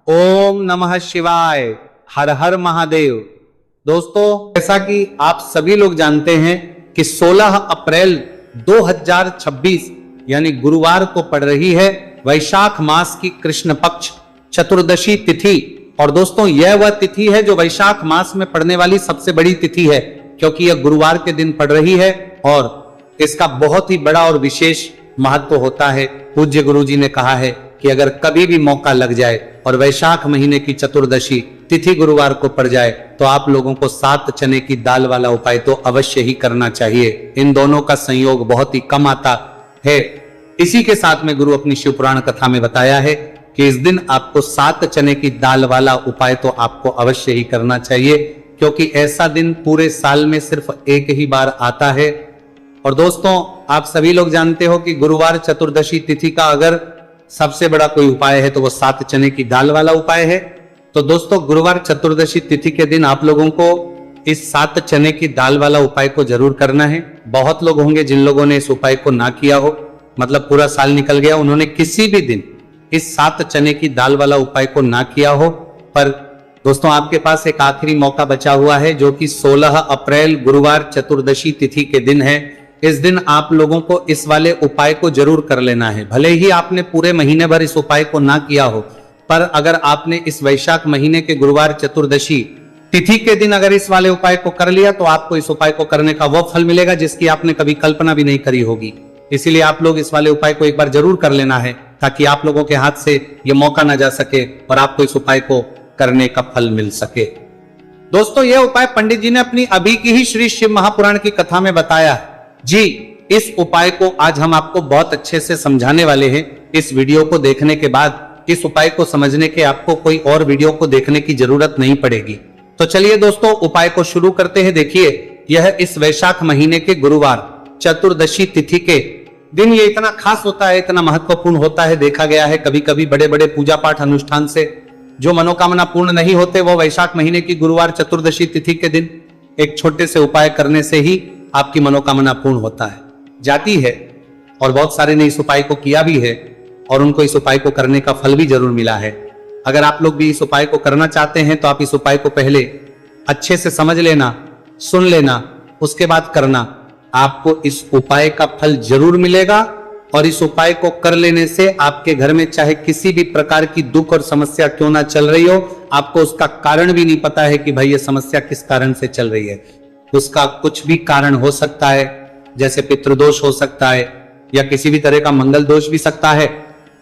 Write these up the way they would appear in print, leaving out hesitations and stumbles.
ओम नमः शिवाय। हर हर महादेव। दोस्तों, जैसा कि आप सभी लोग जानते हैं कि 16 अप्रैल 2026 यानी गुरुवार को पड़ रही है वैशाख मास की कृष्ण पक्ष चतुर्दशी तिथि। और दोस्तों, यह वह तिथि है जो वैशाख मास में पड़ने वाली सबसे बड़ी तिथि है, क्योंकि यह गुरुवार के दिन पड़ रही है और इसका बहुत ही बड़ा और विशेष महत्व होता है। पूज्य गुरु जी ने कहा है कि अगर कभी भी मौका लग जाए और वैशाख महीने की चतुर्दशी तिथि गुरुवार को पड़ जाए तो आप लोगों को 7 चने की दाल वाला उपाय तो अवश्य ही करना चाहिए। इन दोनों का संयोग बहुत ही कम आता है। इसी के साथ में गुरु अपनी शिव पुराण कथा में बताया है कि इस दिन आपको 7 चने की दाल वाला उपाय तो आपको अवश्य ही करना चाहिए, क्योंकि ऐसा दिन पूरे साल में सिर्फ एक ही बार आता है। और दोस्तों, आप सभी लोग जानते हो कि गुरुवार चतुर्दशी तिथि का अगर सबसे बड़ा कोई उपाय है तो वो 7 चने की दाल वाला उपाय है। तो दोस्तों, गुरुवार चतुर्दशी तिथि के दिन आप लोगों को इस 7 चने की दाल वाला उपाय को जरूर करना है। बहुत लोग होंगे जिन लोगों ने इस उपाय को ना किया हो, मतलब पूरा साल निकल गया, उन्होंने किसी भी दिन इस 7 चने की दाल वाला उपाय को ना किया हो। पर दोस्तों, आपके पास एक आखिरी मौका बचा हुआ है जो कि 16 अप्रैल गुरुवार चतुर्दशी तिथि के दिन है। इस दिन आप लोगों को इस वाले उपाय को जरूर कर लेना है। भले ही आपने पूरे महीने भर इस उपाय को ना किया हो, पर अगर आपने इस वैशाख महीने के गुरुवार चतुर्दशी तिथि के दिन अगर इस वाले उपाय को कर लिया तो आपको इस उपाय को करने का वो फल मिलेगा जिसकी आपने कभी कल्पना भी नहीं करी होगी। इसीलिए आप लोग इस वाले उपाय को एक बार जरूर कर लेना है, ताकि आप लोगों के हाथ से ये मौका ना जा सके और आपको इस उपाय को करने का फल मिल सके। दोस्तों, यह उपाय पंडित जी ने अपनी अभी की ही श्री शिव महापुराण की कथा में बताया जी। इस उपाय को आज हम आपको बहुत अच्छे से समझाने वाले हैं। इस वीडियो को देखने के बाद इस उपाय को समझने के आपको कोई और वीडियो को देखने की जरूरत नहीं पड़ेगी। तो चलिए दोस्तों, उपाय को शुरू करते हैं। देखिए, यह इस वैशाख महीने के गुरुवार चतुर्दशी तिथि के दिन ये इतना खास होता है, इतना महत्वपूर्ण होता है। देखा गया है कभी कभी बड़े बड़े पूजा पाठ अनुष्ठान से जो मनोकामना पूर्ण नहीं होते, वो वैशाख महीने की गुरुवार चतुर्दशी तिथि के दिन एक छोटे से उपाय करने से ही आपकी मनोकामना पूर्ण होता है जाती है। और बहुत सारे ने इस उपाय को किया भी है और उनको इस उपाय को करने का फल भी जरूर मिला है। अगर आप लोग भी इस उपाय को करना चाहते हैं तो आप इस उपाय को पहले अच्छे से समझ लेना, सुन लेना, उसके बाद करना। आपको इस उपाय का फल जरूर मिलेगा और इस उपाय को कर लेने से आपके घर में चाहे किसी भी प्रकार की दुख और समस्या क्यों ना चल रही हो, आपको उसका कारण भी नहीं पता है कि भाई ये समस्या किस कारण से चल रही है। उसका कुछ भी कारण हो सकता है, जैसे पितृदोष हो सकता है या किसी भी तरह का मंगल दोष भी सकता है।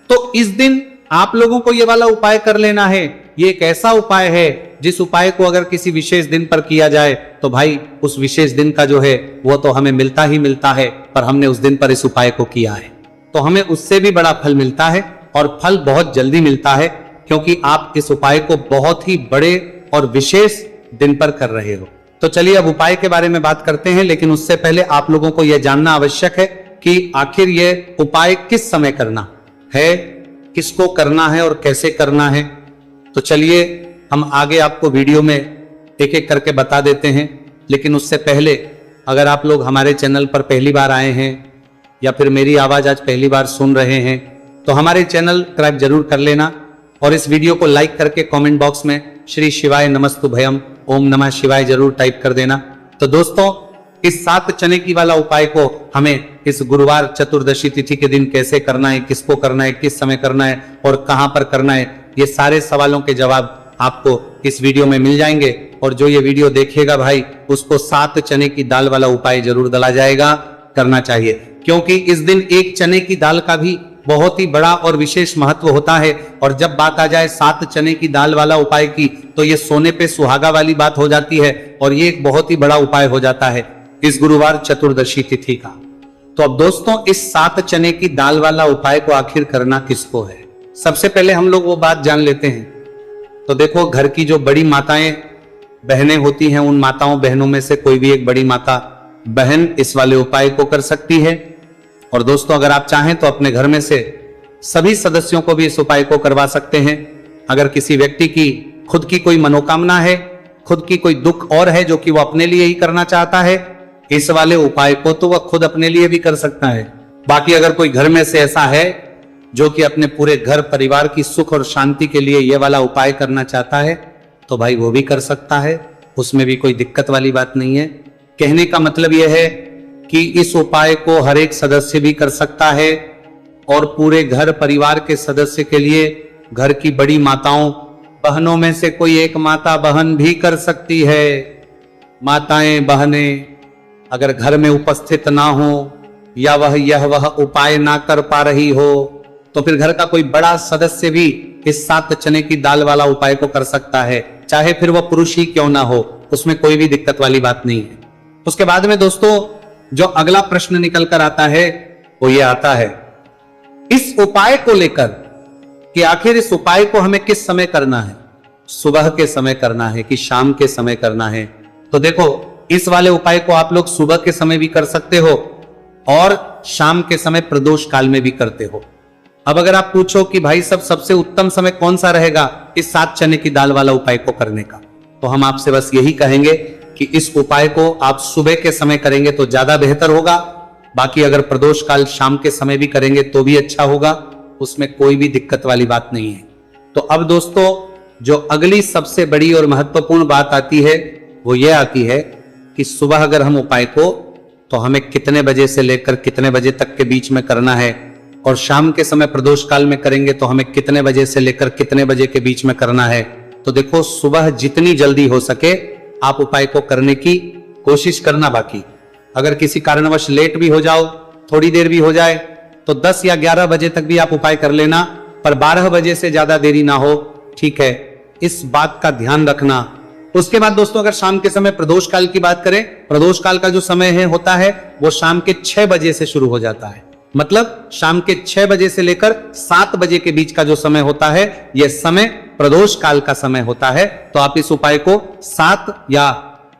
तो इस दिन आप लोगों को ये वाला उपाय कर लेना है। ये एक ऐसा उपाय है जिस उपाय को अगर किसी विशेष दिन पर किया जाए तो भाई उस विशेष दिन का जो है वो तो हमें मिलता ही मिलता है, पर हमने उस दिन पर इस उपाय को किया है तो हमें उससे भी बड़ा फल मिलता है और फल बहुत जल्दी मिलता है, क्योंकि आप इस उपाय को बहुत ही बड़े और विशेष दिन पर कर रहे हो। तो चलिए अब उपाय के बारे में बात करते हैं, लेकिन उससे पहले आप लोगों को यह जानना आवश्यक है कि आखिर यह उपाय किस समय करना है, किसको करना है और कैसे करना है। तो चलिए हम आगे आपको वीडियो में एक एक करके बता देते हैं। लेकिन उससे पहले अगर आप लोग हमारे चैनल पर पहली बार आए हैं या फिर मेरी आवाज आज पहली बार सुन रहे हैं तो हमारे चैनल सब्सक्राइब जरूर कर लेना और इस वीडियो को लाइक करके कमेंट बॉक्स में श्री शिवाय नमस्तुभयम ओम नमः शिवाय जरूर टाइप कर देना। तो दोस्तों, इस 7 चने की वाला उपाय को हमें इस गुरुवार चतुर्दशी तिथि के दिन कैसे करना है, किसको करना है, किस समय करना है और कहां पर करना है, ये सारे सवालों के जवाब आपको इस वीडियो में मिल जाएंगे। और जो ये वीडियो देखेगा भाई, उसको 7 चने की दाल वाला उपाय जरूर डाला जाएगा, करना चाहिए, क्योंकि इस दिन एक चने की दाल का भी बहुत ही बड़ा और विशेष महत्व होता है। और जब बात आ जाए 7 चने की दाल वाला उपाय की तो ये सोने पे सुहागा वाली बात हो जाती है और ये एक बहुत ही बड़ा उपाय हो जाता है इस गुरुवार चतुर्दशी तिथि का। तो अब दोस्तों, इस 7 चने की दाल वाला उपाय को आखिर करना किसको है, सबसे पहले हम लोग वो बात जान लेते हैं। तो देखो, घर की जो बड़ी माताएं बहनें होती हैं, उन माताओं बहनों में से कोई भी एक बड़ी माता बहन इस वाले उपाय को कर सकती है। और दोस्तों, अगर आप चाहें तो अपने घर में से सभी सदस्यों को भी इस उपाय को करवा सकते हैं। अगर किसी व्यक्ति की खुद की कोई मनोकामना है, खुद की कोई दुख और है जो कि वो अपने लिए ही करना चाहता है, इस वाले उपाय को तो वह खुद अपने लिए भी कर सकता है। बाकी अगर कोई घर में से ऐसा है जो कि अपने पूरे घर परिवार की सुख और शांति के लिए ये वाला उपाय करना चाहता है तो भाई वो भी कर सकता है, उसमें भी कोई दिक्कत वाली बात नहीं है। कहने का मतलब यह है कि इस उपाय को हर एक सदस्य भी कर सकता है और पूरे घर परिवार के सदस्य के लिए घर की बड़ी माताओं बहनों में से कोई एक माता बहन भी कर सकती है। माताएं बहनें अगर घर में उपस्थित ना हो या वह उपाय ना कर पा रही हो तो फिर घर का कोई बड़ा सदस्य भी इस 7 चने की दाल वाला उपाय को कर सकता है, चाहे फिर वह पुरुष ही क्यों ना हो, उसमें कोई भी दिक्कत वाली बात नहीं है। उसके बाद में दोस्तों जो अगला प्रश्न निकल कर आता है वो ये आता है इस उपाय को लेकर कि आखिर इस उपाय को हमें किस समय करना है, सुबह के समय करना है कि शाम के समय करना है। तो देखो इस वाले उपाय को आप लोग सुबह के समय भी कर सकते हो और शाम के समय प्रदोष काल में भी करते हो। अब अगर आप पूछो कि भाई सबसे उत्तम समय कौन सा रहेगा इस 7 चने की दाल वाला उपाय को करने का, तो हम आपसे बस यही कहेंगे कि इस उपाय को आप सुबह के समय करेंगे तो ज्यादा बेहतर होगा। बाकी अगर प्रदोष काल शाम के समय भी करेंगे तो भी अच्छा होगा, उसमें कोई भी दिक्कत वाली बात नहीं है। तो अब दोस्तों जो अगली सबसे बड़ी और महत्वपूर्ण बात आती है वो ये आती है कि सुबह अगर हम उपाय को तो हमें कितने बजे से लेकर कितने बजे तक के बीच में करना है और शाम के समय प्रदोष काल में करेंगे तो हमें कितने बजे से लेकर कितने बजे के बीच में करना है। तो देखो सुबह जितनी जल्दी हो सके आप उपाय को करने की कोशिश करना। बाकी अगर किसी कारणवश लेट भी हो जाओ, थोड़ी देर भी हो जाए तो 10 या 11 बजे तक भी आप उपाय कर लेना, पर 12 बजे से ज्यादा देरी ना हो, ठीक है, इस बात का ध्यान रखना। उसके बाद दोस्तों अगर शाम के समय प्रदोष काल की बात करें, प्रदोष काल का जो समय होता है वो शाम के 6 बजे से शुरू हो जाता है। मतलब शाम के 6 बजे से लेकर 7 बजे के बीच का जो समय होता है यह समय प्रदोष काल का समय होता है। तो आप इस उपाय को 7 या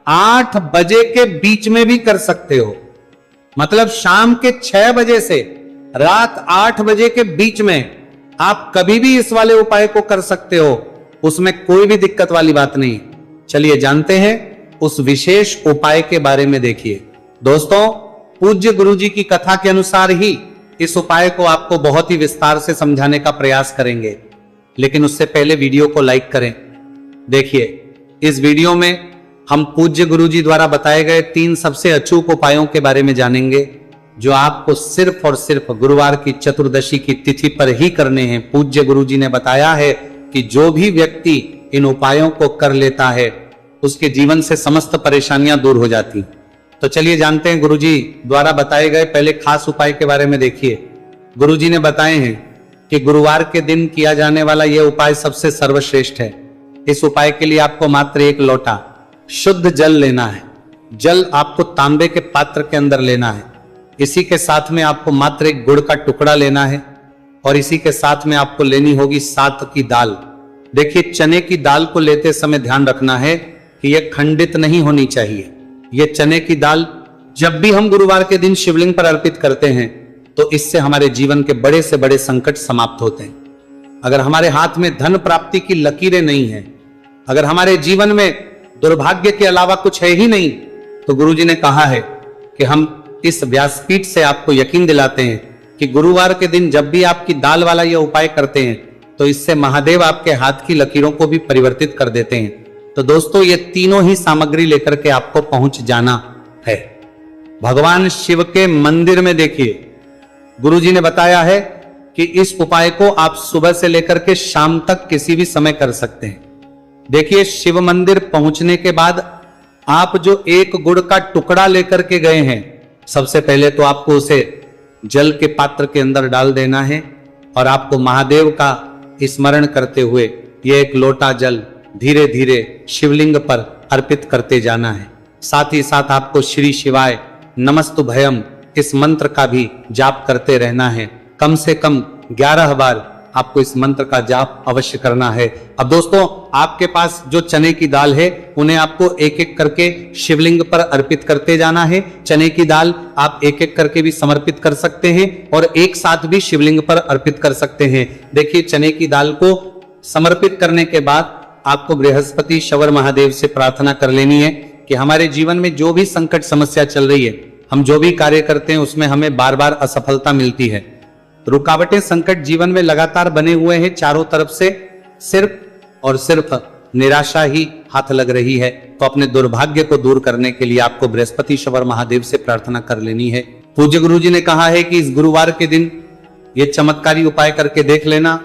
8 बजे के बीच में भी कर सकते हो। मतलब शाम के 6 बजे से रात 8 बजे के बीच में आप कभी भी इस वाले उपाय को कर सकते हो, उसमें कोई भी दिक्कत वाली बात नहीं। चलिए जानते हैं उस विशेष उपाय के बारे में। देखिए दोस्तों पूज्य गुरुजी की कथा के अनुसार ही इस उपाय को आपको बहुत ही विस्तार से समझाने का प्रयास करेंगे, लेकिन उससे पहले वीडियो को लाइक करें। देखिए इस वीडियो में हम पूज्य गुरुजी द्वारा बताए गए 3 सबसे अचूक उपायों के बारे में जानेंगे जो आपको सिर्फ और सिर्फ गुरुवार की चतुर्दशी की तिथि पर ही करने हैं। पूज्य गुरुजी ने बताया है कि जो भी व्यक्ति इन उपायों को कर लेता है उसके जीवन से समस्त परेशानियां दूर हो जाती। तो चलिए जानते हैं गुरुजी द्वारा बताए गए पहले खास उपाय के बारे में। देखिए गुरुजी ने बताए हैं कि गुरुवार के दिन किया जाने वाला यह उपाय सबसे सर्वश्रेष्ठ है। इस उपाय के लिए आपको मात्र 1 लोटा शुद्ध जल लेना है। जल आपको तांबे के पात्र के अंदर लेना है। इसी के साथ में आपको मात्र 1 गुड़ का टुकड़ा लेना है और इसी के साथ में आपको लेनी होगी 7 की दाल। देखिए चने की दाल को लेते समय ध्यान रखना है कि यह खंडित नहीं होनी चाहिए। यह चने की दाल जब भी हम गुरुवार के दिन शिवलिंग पर अर्पित करते हैं तो इससे हमारे जीवन के बड़े से बड़े संकट समाप्त होते हैं। अगर हमारे हाथ में धन प्राप्ति की लकीरें नहीं है, अगर हमारे जीवन में दुर्भाग्य के अलावा कुछ है ही नहीं, तो गुरुजी ने कहा है कि हम इस व्यासपीठ से आपको यकीन दिलाते हैं कि गुरुवार के दिन जब भी आपकी दाल वाला यह उपाय करते हैं तो इससे महादेव आपके हाथ की लकीरों को भी परिवर्तित कर देते हैं। तो दोस्तों ये तीनों ही सामग्री लेकर के आपको पहुंच जाना है भगवान शिव के मंदिर में। देखिए गुरुजी ने बताया है कि इस उपाय को आप सुबह से लेकर के शाम तक किसी भी समय कर सकते हैं। देखिए शिव मंदिर पहुंचने के बाद आप जो 1 गुड़ का टुकड़ा लेकर के गए हैं, सबसे पहले तो आपको उसे जल के पात्र के अंदर डाल देना है और आपको महादेव का स्मरण करते हुए यह 1 लोटा जल धीरे धीरे शिवलिंग पर अर्पित करते जाना है। साथ ही साथ आपको श्री शिवाय नमस्तुभयम इस मंत्र का भी जाप करते रहना है। कम से कम 11 बार आपको इस मंत्र का जाप अवश्य करना है। अब दोस्तों आपके पास जो चने की दाल है उन्हें आपको एक एक करके शिवलिंग पर अर्पित करते जाना है। चने की दाल आप एक एक करके भी समर्पित कर सकते हैं और एक साथ भी शिवलिंग पर अर्पित कर सकते हैं। देखिए चने की दाल को समर्पित करने के बाद आपको बृहस्पति शवर महादेव से प्रार्थना कर लेनी है कि हमारे जीवन में जो भी संकट समस्या चल रही है, हम जो भी कार्य करते हैं उसमें हमें बार बार असफलता मिलती है, रुकावटें, संकट जीवन में लगातार बने हुए हैं चारों तरफ से, सिर्फ और सिर्फ निराशा ही हाथ लग रही है, तो अपने दुर्भाग्य को दूर करने के लिए आपको बृहस्पतिश्वर महादेव से प्रार्थना कर लेनी है। पूज्य गुरु जी ने कहा है कि इस गुरुवार के दिन ये चमत्कारी उपाय करके देख लेना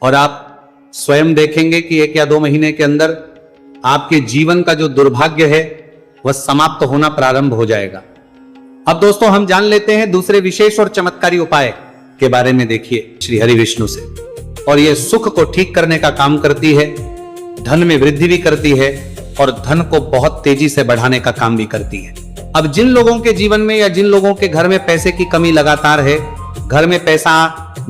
और आप स्वयं देखेंगे कि 1 या 2 महीने के अंदर आपके जीवन का जो दुर्भाग्य है वह समाप्त होना प्रारंभ हो जाएगा। अब दोस्तों हम जान लेते हैं दूसरे विशेष और चमत्कारी उपाय के बारे में। देखिए श्री हरि विष्णु से, और यह सुख को ठीक करने का काम करती है, धन में वृद्धि भी करती है और धन को बहुत तेजी से बढ़ाने का काम भी करती है। अब जिन लोगों के जीवन में या जिन लोगों के घर में पैसे की कमी लगातार है, घर में पैसा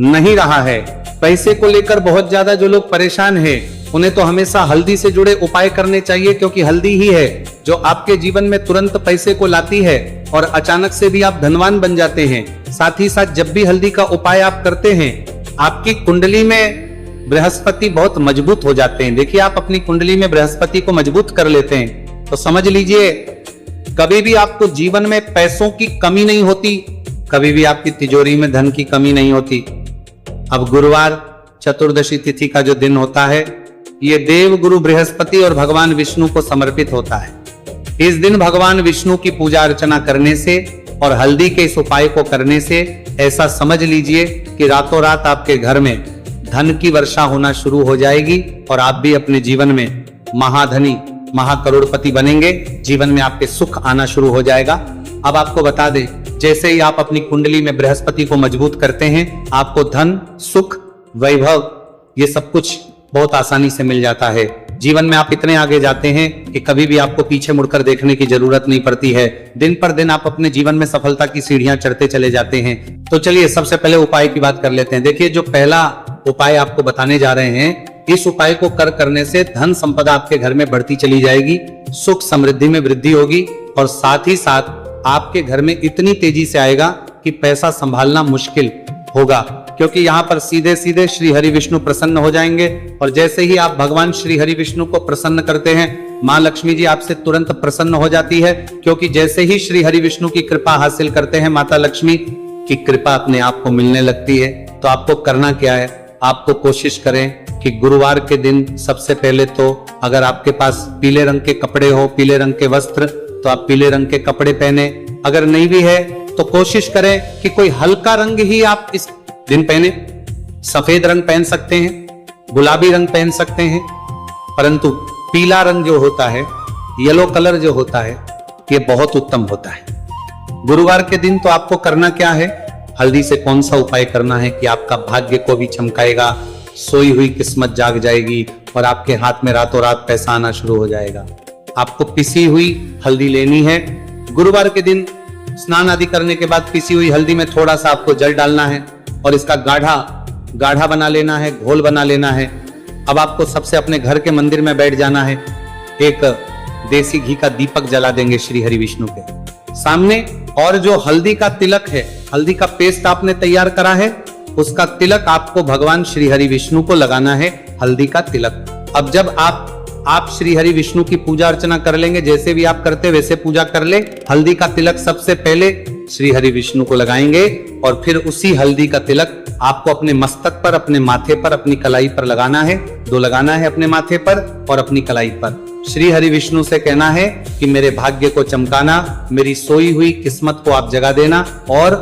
नहीं रहा है, पैसे को लेकर बहुत ज्यादा जो लोग परेशान हैं, उन्हें तो हमेशा हल्दी से जुड़े उपाय करने चाहिए, क्योंकि हल्दी ही है जो आपके जीवन में तुरंत पैसे को लाती है और अचानक से भी आप धनवान बन जाते हैं। साथ ही साथ जब भी हल्दी का उपाय आप करते हैं, आपकी कुंडली में बृहस्पति बहुत मजबूत हो जाते हैं। देखिए आप अपनी कुंडली में बृहस्पति को मजबूत कर लेते हैं तो समझ लीजिए कभी भी आपको जीवन में पैसों की कमी नहीं होती, कभी भी आपकी तिजोरी में धन की कमी नहीं होती। अब गुरुवार चतुर्दशी तिथि का जो दिन होता है, ये देव गुरु बृहस्पति और भगवान विष्णु को समर्पित होता है। इस दिन भगवान विष्णु की पूजा अर्चना करने से और हल्दी के इस उपाय को करने से ऐसा समझ लीजिए कि रातों रात आपके घर में धन की वर्षा होना शुरू हो जाएगी और आप भी अपने जीवन में महाधनी, महाकरोड़पति बनेंगे। जीवन में आपके सुख आना शुरू हो जाएगा। अब आपको बता दें, जैसे ही आप अपनी कुंडली में बृहस्पति को मजबूत करते हैं, आपको धन, सुख, वैभव ये सब कुछ बहुत आसानी से मिल जाता है। जीवन में आप इतने आगे जाते हैं कि कभी भी आपको पीछे मुड़कर देखने की जरूरत नहीं पड़ती है। दिन पर दिन आप अपने जीवन में सफलता की सीढ़ियां चढ़ते चले जाते हैं। तो चलिए सबसे पहले उपाय की बात कर लेते हैं। देखिए जो पहला उपाय आपको बताने जा रहे हैं, इस उपाय को करने से धन संपदा आपके घर में बढ़ती चली जाएगी, सुख समृद्धि में वृद्धि होगी और साथ ही साथ आपके घर में इतनी तेजी से आएगा कि पैसा संभालना मुश्किल होगा, क्योंकि यहाँ पर सीधे सीधे श्री हरि विष्णु प्रसन्न हो जाएंगे। और जैसे ही आप भगवान श्री हरि विष्णु को प्रसन्न करते हैं, माँ लक्ष्मी जी आपसे तुरंत प्रसन्न हो जाती है, क्योंकि जैसे ही श्री हरि विष्णु की कृपा हासिल करते हैं, माता लक्ष्मी की कृपा अपने आप को मिलने लगती है। तो आपको करना क्या है, आपको कोशिश करें कि गुरुवार के दिन सबसे पहले तो अगर आपके पास पीले रंग के कपड़े हो, पीले रंग के वस्त्र, तो आप पीले रंग के कपड़े पहने। अगर नहीं भी है तो कोशिश करें कि कोई हल्का रंग ही आप इस दिन पहने। सफेद रंग पहन सकते हैं, गुलाबी रंग पहन सकते हैं, परंतु पीला रंग जो होता है, येलो कलर जो होता है, ये बहुत उत्तम होता है। गुरुवार के दिन तो आपको करना क्या है, हल्दी से कौन सा उपाय करना है कि आपका भाग्य को भी चमकाएगा, सोई हुई किस्मत जाग जाएगी और आपके हाथ में रातों रात पैसा आना शुरू हो जाएगा। आपको पिसी हुई हल्दी लेनी है। गुरुवार के दिन स्नान आदि करने के बाद पिसी हुई हल्दी में थोड़ा सा आपको जल डालना है और इसका गाढ़ा बना लेना है, घोल बना लेना है। अब आपको सबसे अपने घर के मंदिर में बैठ जाना है, एक देसी घी का दीपक जला देंगे श्री हरि विष्णु के सामने, और जो हल्दी का तिलक है, हल्दी का पेस्ट आपने तैयार करा है, उसका तिलक आपको भगवान श्री हरि विष्णु को लगाना है, हल्दी का तिलक। अब जब आप श्री हरि विष्णु की पूजा अर्चना कर लेंगे, जैसे भी आप करते वैसे पूजा कर ले। हल्दी का तिलक सबसे पहले श्री हरि विष्णु को लगाएंगे और फिर उसी हल्दी का तिलक आपको अपने मस्तक पर, अपने माथे पर, अपनी कलाई पर लगाना है। 2 लगाना है अपने माथे पर और अपनी कलाई पर। श्री हरि विष्णु से कहना है कि मेरे भाग्य को चमकाना, मेरी सोई हुई किस्मत को आप जगा देना और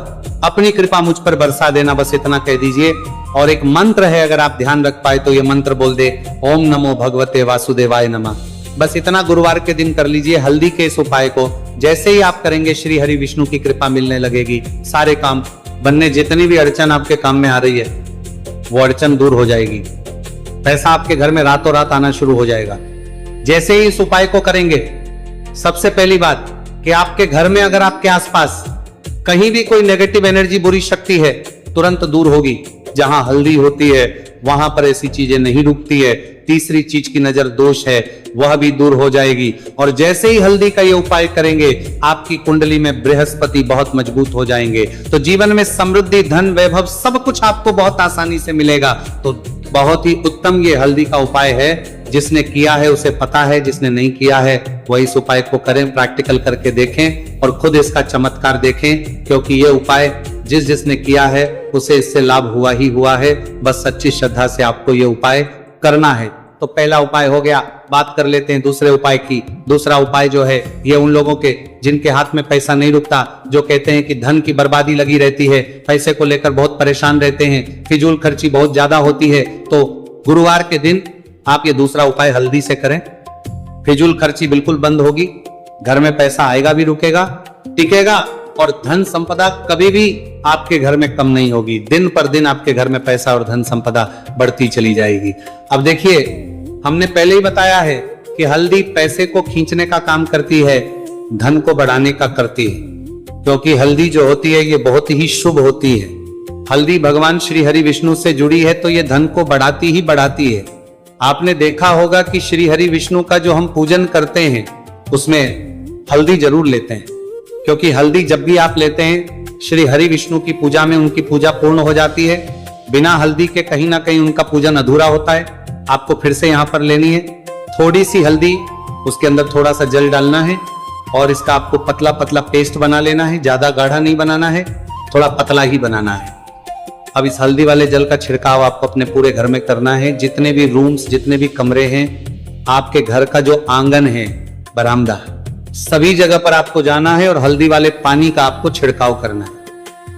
अपनी कृपा मुझ पर बरसा देना, बस इतना कह दीजिए। और एक मंत्र है, अगर आप ध्यान रख पाए तो ये मंत्र बोल दे, ओम नमो भगवते वासुदेवाय नमः। बस इतना गुरुवार के दिन कर लीजिए। हल्दी के इस उपाय को जैसे ही आप करेंगे, श्री हरि विष्णु की कृपा मिलने लगेगी, सारे काम बनने, जितनी भी अड़चन आपके काम में आ रही है वो अड़चन दूर हो जाएगी, पैसा आपके घर में रातों रात आना शुरू हो जाएगा। जैसे ही इस उपाय को करेंगे, सबसे पहली बात कि आपके घर में अगर आपके आसपास कहीं भी कोई नेगेटिव एनर्जी, बुरी शक्ति है, तुरंत दूर होगी। जहां हल्दी होती है वहां पर ऐसी चीजें नहीं रुकती है। तीसरी चीज की नजर दोष है, वह भी दूर हो जाएगी। और जैसे ही हल्दी का ये उपाय करेंगे, आपकी कुंडली में बृहस्पति बहुत मजबूत हो जाएंगे। तो जीवन में समृद्धि, धन, वैभव सब कुछ आपको बहुत आसानी से मिलेगा। तो बहुत ही उत्तम ये हल्दी का उपाय है। जिसने किया है उसे पता है, जिसने नहीं किया है वह इस उपाय को करें, प्रैक्टिकल करके देखें और खुद इसका चमत्कार देखें, क्योंकि ये उपाय जिस जिसने किया है उसे इससे लाभ हुआ ही हुआ है। बस सच्ची श्रद्धा से आपको ये उपाय करना है। तो पहला उपाय हो गया। बात कर लेते हैं दूसरे उपाय की। दूसरा उपाय जो है ये उन लोगों के जिनके हाथ में पैसा नहीं रुकता, जो कहते हैं कि धन की बर्बादी लगी रहती है, पैसे को लेकर बहुत परेशान रहते हैं, फिजूल खर्ची बहुत ज्यादा होती है। तो गुरुवार के दिन आप ये दूसरा उपाय हल्दी से करें। फिजूल खर्ची बिल्कुल बंद होगी, घर में पैसा आएगा भी, रुकेगा, टिकेगा और धन संपदा कभी भी आपके घर में कम नहीं होगी। दिन पर दिन आपके घर में पैसा और धन संपदा बढ़ती चली जाएगी। अब देखिए, हमने पहले ही बताया है कि हल्दी पैसे को खींचने का काम करती है, धन को बढ़ाने का करती है, क्योंकि हल्दी जो होती है ये बहुत ही शुभ होती है। हल्दी भगवान श्री हरि विष्णु से जुड़ी है तो ये धन को बढ़ाती ही बढ़ाती है। आपने देखा होगा कि श्री हरि विष्णु का जो हम पूजन करते हैं उसमें हल्दी जरूर लेते हैं, क्योंकि हल्दी जब भी आप लेते हैं श्री हरि विष्णु की पूजा में उनकी पूजा पूर्ण हो जाती है। बिना हल्दी के कहीं ना कहीं उनका पूजन अधूरा होता है। आपको फिर से यहां पर लेनी है थोड़ी सी हल्दी, उसके अंदर थोड़ा सा जल डालना है और इसका आपको पतला पतला पेस्ट बना लेना है। ज्यादा गाढ़ा नहीं बनाना है, थोड़ा पतला ही बनाना है। अब इस हल्दी वाले जल का छिड़काव आपको अपने पूरे घर में करना है। जितने भी रूम्स, जितने भी कमरे हैं, आपके घर का जो आंगन है, बरामदा, सभी जगह पर आपको जाना है और हल्दी वाले पानी का आपको छिड़काव करना है।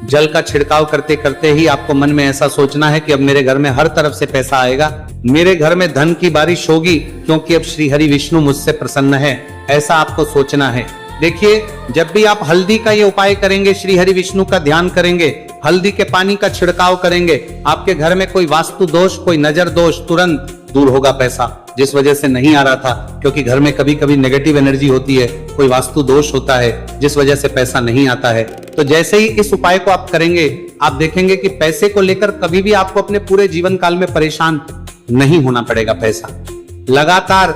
जल का छिड़काव करते करते ही आपको मन में ऐसा सोचना है कि अब मेरे घर में हर तरफ से पैसा आएगा, मेरे घर में धन की बारिश होगी, क्योंकि अब श्री हरि विष्णु मुझसे प्रसन्न है। ऐसा आपको सोचना है। देखिए, जब भी आप हल्दी का ये उपाय करेंगे, श्री हरि विष्णु का ध्यान करेंगे, हल्दी के पानी का छिड़काव करेंगे, आपके घर में कोई वास्तु दोष, कोई नजर दोष तुरंत दूर होगा। पैसा जिस वजह से नहीं आ रहा था, क्योंकि घर में कभी कभी नेगेटिव एनर्जी होती है, कोई वास्तु दोष होता है जिस वजह से पैसा नहीं आता है। तो जैसे ही इस उपाय को आप करेंगे, आप देखेंगे कि पैसे को लेकर कभी भी आपको अपने पूरे जीवन काल में परेशान नहीं होना पड़ेगा। पैसा लगातार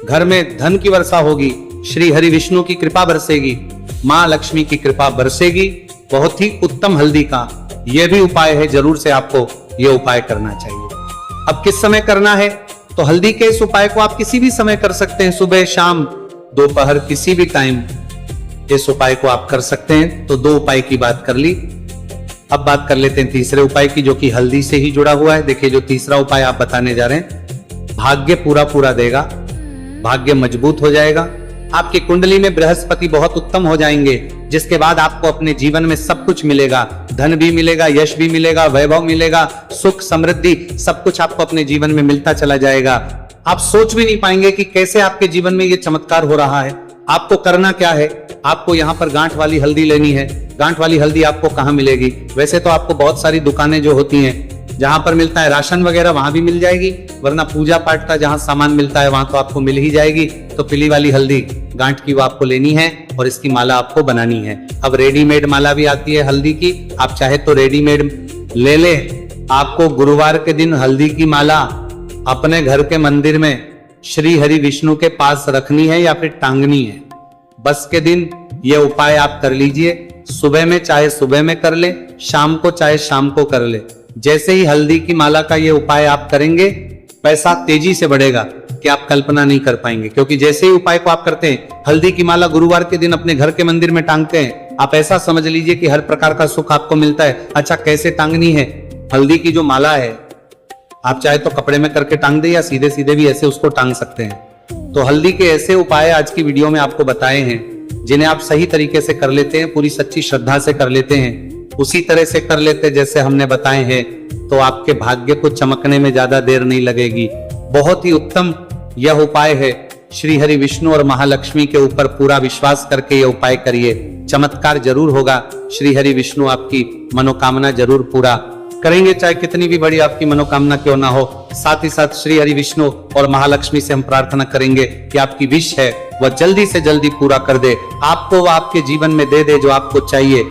घर में धन की वर्षा होगी, श्री हरि विष्णु की कृपा बरसेगी, माँ लक्ष्मी की कृपा बरसेगी। बहुत ही उत्तम हल्दी का यह भी उपाय है, जरूर से आपको यह उपाय करना चाहिए। अब किस समय करना है? तो हल्दी के इस उपाय को आप किसी भी समय कर सकते हैं, सुबह, शाम, दोपहर, किसी भी टाइम इस उपाय को आप कर सकते हैं। तो दो उपाय की बात कर ली। अब बात कर लेते हैं तीसरे उपाय की, जो कि हल्दी से ही जुड़ा हुआ है। देखिए, जो तीसरा उपाय आप बताने जा रहे हैं, भाग्य पूरा देगा, भाग्य मजबूत हो जाएगा, आपकी कुंडली में बृहस्पति बहुत उत्तम हो जाएंगे, जिसके बाद आपको अपने जीवन में सब कुछ मिलेगा। धन भी मिलेगा, यश भी मिलेगा, वैभव मिलेगा, सुख समृद्धि सब कुछ आपको अपने जीवन में मिलता चला जाएगा। आप सोच भी नहीं पाएंगे कि कैसे आपके जीवन में ये चमत्कार हो रहा है। आपको करना क्या है? आपको यहाँ पर गांठ वाली हल्दी लेनी है। गांठ वाली हल्दी आपको कहाँ मिलेगी? वैसे तो आपको बहुत सारी दुकानें जो होती हैं, जहां पर मिलता है राशन वगैरह, वहां भी मिल जाएगी, वरना पूजा पाठ का जहां सामान मिलता है वहां तो आपको मिल ही जाएगी। तो पीली वाली हल्दी गांठ की वो आपको लेनी है और इसकी माला आपको बनानी है। अब रेडीमेड माला भी आती है हल्दी की, आप चाहे तो रेडीमेड ले ले। आपको गुरुवार के दिन हल्दी की माला अपने घर के मंदिर में श्री हरि विष्णु के पास रखनी है या फिर टांगनी है। बस के दिन ये उपाय आप कर लीजिए। सुबह में चाहे सुबह में कर ले, शाम को चाहे शाम को कर ले। जैसे ही हल्दी की माला का ये उपाय आप करेंगे, पैसा तेजी से बढ़ेगा कि आप कल्पना नहीं कर पाएंगे। क्योंकि जैसे ही उपाय को आप करते हैं, हल्दी की माला गुरुवार के दिन अपने घर के मंदिर में टांगते हैं, आप ऐसा समझ लीजिए कि हर प्रकार का सुख आपको मिलता है। अच्छा, कैसे टांगनी है? हल्दी की जो माला है, आप चाहे तो कपड़े में करके टांग दे या सीधे सीधे भी ऐसे उसको टांग सकते हैं। तो हल्दी के ऐसे उपाय आज की वीडियो में आपको बताए हैं, जिन्हें आप सही तरीके से कर लेते हैं, पूरी सच्ची श्रद्धा से कर लेते हैं, उसी तरह से कर लेते जैसे हमने बताए हैं, तो आपके भाग्य को चमकने में ज्यादा देर नहीं लगेगी। बहुत ही उत्तम यह उपाय है। श्री हरि विष्णु और महालक्ष्मी के ऊपर पूरा विश्वास करके यह उपाय करिए, चमत्कार जरूर होगा। श्री हरि विष्णु आपकी मनोकामना जरूर पूरा करेंगे, चाहे कितनी भी बड़ी आपकी मनोकामना क्यों ना हो। साथ ही साथ श्री हरि विष्णु और महालक्ष्मी से हम प्रार्थना करेंगे कि आपकी विश है वह जल्दी से जल्दी पूरा कर दे, आपको वह आपके जीवन में दे दे जो आपको चाहिए।